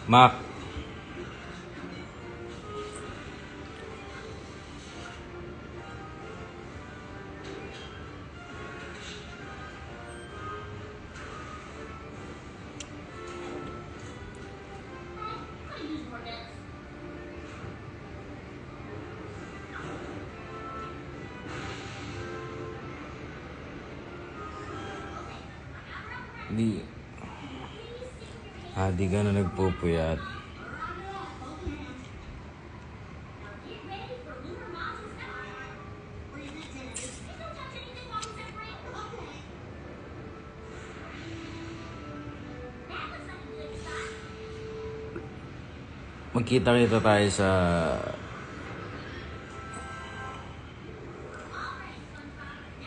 Mac. Di ka na nagpupuyat. Magkita-kita tayo sa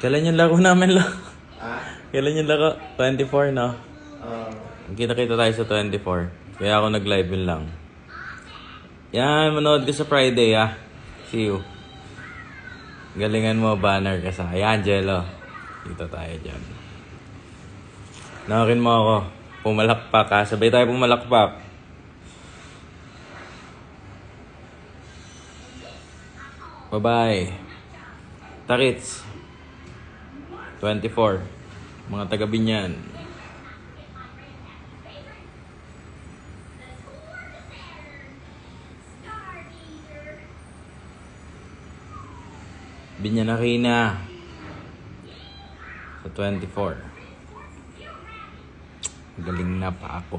kailan yung laro namin Kailan yung laro? 24, no? Magkita-kita tayo sa 24. Kaya ako nag-live yun lang. Yan, manood ka sa Friday, See you. Galingan mo, banner ka sa... Ayan, Jello. Dito tayo dyan. Nawakin mo ako. Pumalakpak, Sabay tayo pumalakpak. Bye-bye. Takits. 24. Mga taga-Binyan. Binyan Arena. Sa 24. Galing na pa ako.